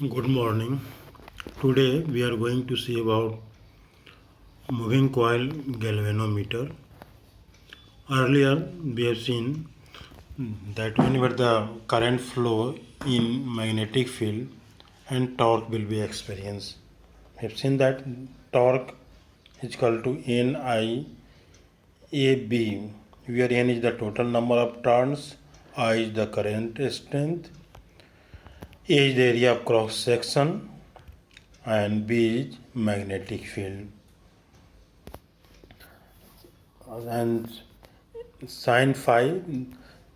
Good morning. Today we are going to see about moving coil galvanometer. Earlier we have seen that whenever the current flow in magnetic field and torque will be experienced. We have seen that torque is equal to NI AB, where N is the total number of turns, I is the current strength, A is the area of cross section, and B is magnetic field. And sine phi,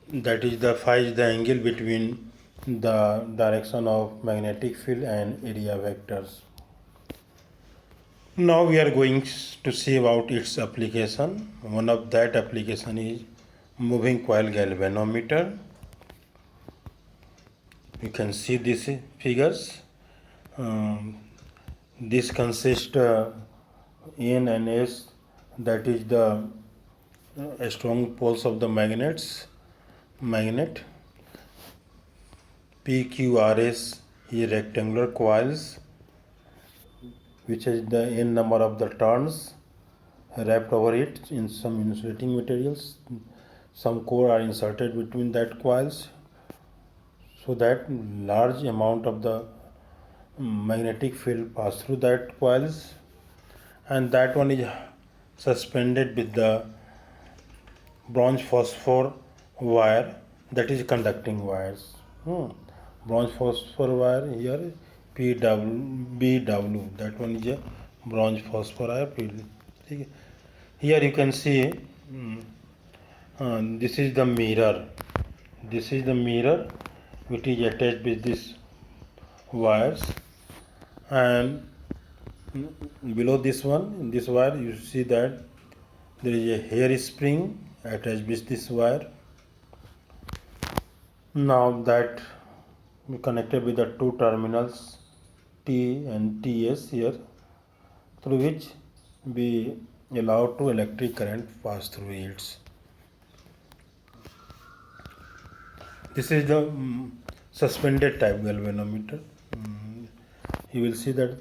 that is the phi is the angle between the direction of magnetic field and area vectors. Now we are going to see about its application. One of that application is moving coil galvanometer. You can see these figures. This consists N and S, that is the strong poles of the magnet. PQRS is rectangular coils, which has the n number of the turns wrapped over it in some insulating materials. Some core are inserted between that coils so that large amount of the magnetic field pass through that coils, and that one is suspended with the bronze phosphor wire, that is conducting wires. Bronze phosphor wire here, BW, that one is a bronze phosphor wire. Here you can see this is the mirror. This is the mirror which is attached with these wires, and below this one, in this wire, you see that there is a hair spring attached with this wire. Now that we connected with the two terminals T and TS here, through which we allow to electric current pass through it. This is the suspended type galvanometer. You will see that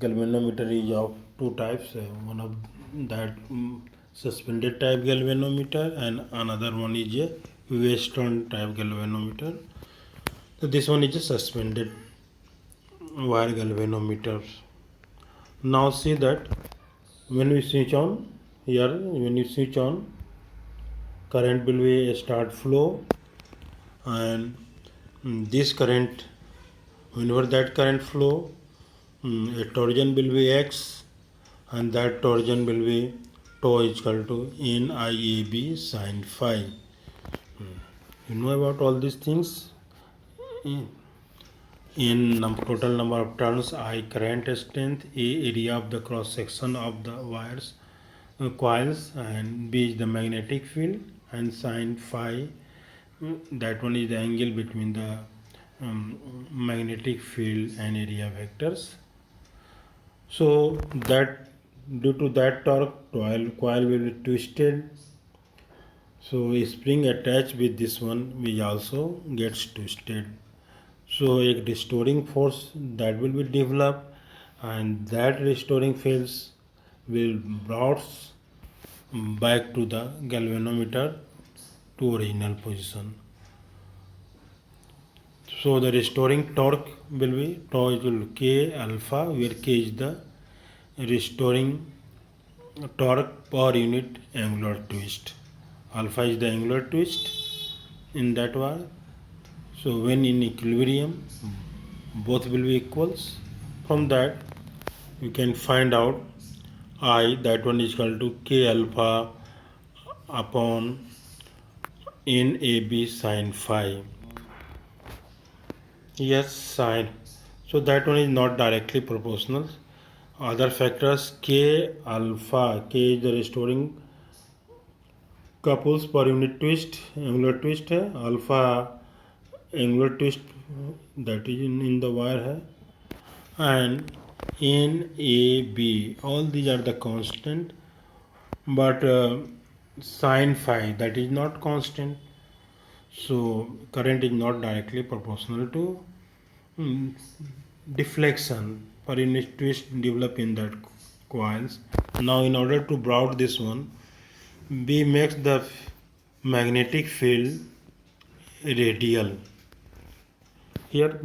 galvanometer is of two types. One of that suspended type galvanometer, and another one is a Weston type galvanometer. So this one is a suspended wire galvanometer. Now see that when we switch on here, when you switch on, current will be a start flow, and this current, whenever that current flow, a torsion will be X, and that torsion will be tau is equal to NIAB sine phi. You know about all these things. Total number of turns, I current strength, A area of the cross section of the wires coils, and B is the magnetic field, and sine phi, that one is the angle between the magnetic field and area vectors. So that due to that torque, coil will be twisted. So a spring attached with this one will also gets twisted. So a restoring force that will be developed, and that restoring force will brought back to the galvanometer to original position. So the restoring torque will be tau equal to K alpha, where K is the restoring torque per unit angular twist. Alpha is the angular twist in that wire. So when in equilibrium, both will be equals. From that, you can find out I, that one is equal to K alpha upon NAB sine phi. Yes, sine. So that one is not directly proportional. Other factors, K alpha, K is the restoring couples per unit twist, angular twist है, alpha angular twist that is in the wire है, and NAB, all these are the constant, but sine phi, that is not constant. So current is not directly proportional to deflection per unit twist develop in that coils. Now in order to broad this one, we make the magnetic field radial. Here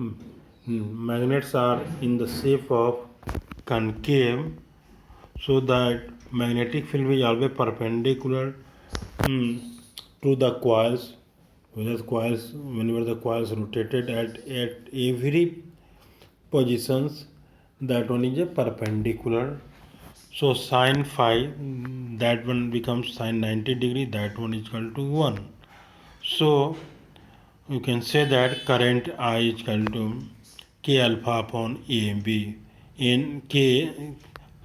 magnets are in the shape of concave, so that magnetic field will always perpendicular to the coils. Whenever the coils rotated at every positions, that one is a perpendicular. So sine phi, that one becomes sine 90 degree, that one is equal to 1. So you can say that current I is equal to K alpha upon AB. In K,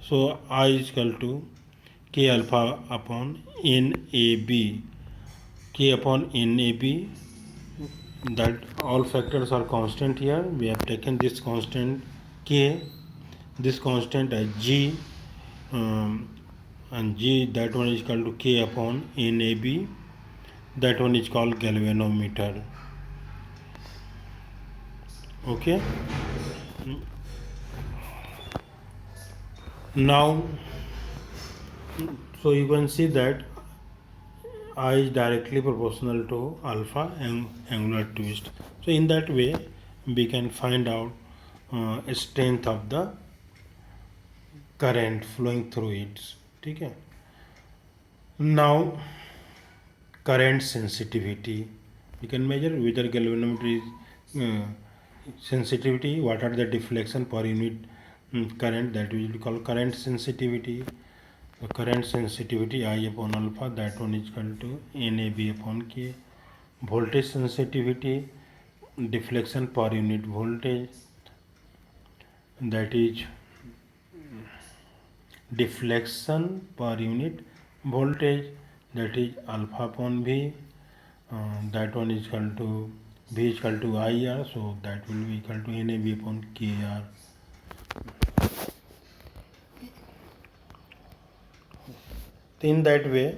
so I is equal to K alpha upon NAB. K upon NAB, that all factors are constant here. We have taken this constant K, this constant as G, and G, that one is equal to K upon NAB. That one is called galvanometer. Okay. Now, so you can see that I is directly proportional to alpha and angular twist. So in that way, we can find out strength of the current flowing through it. Okay. Now, current sensitivity. We can measure whether galvanometer is sensitivity. What are the deflection per unit current, that we will call current sensitivity. The current sensitivity I upon alpha, that one is equal to NAB upon K. Voltage sensitivity, deflection per unit voltage, that is deflection per unit voltage, that is alpha upon V. That one is equal to V is equal to IR, so that will be equal to NAB upon KR. In that way,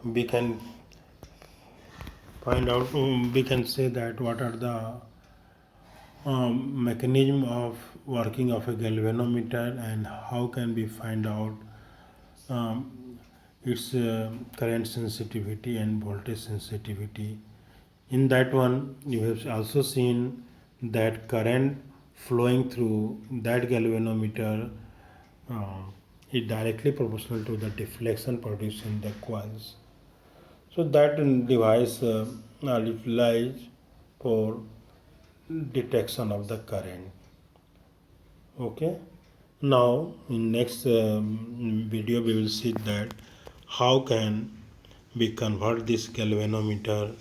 we can find out, we can say that what are the mechanism of working of a galvanometer, and how can we find out its current sensitivity and voltage sensitivity. In that one, you have also seen that current flowing through that galvanometer is directly proportional to the deflection produced in the coils. So that device are utilized for detection of the current. Okay. Now in next video we will see that how can we convert this galvanometer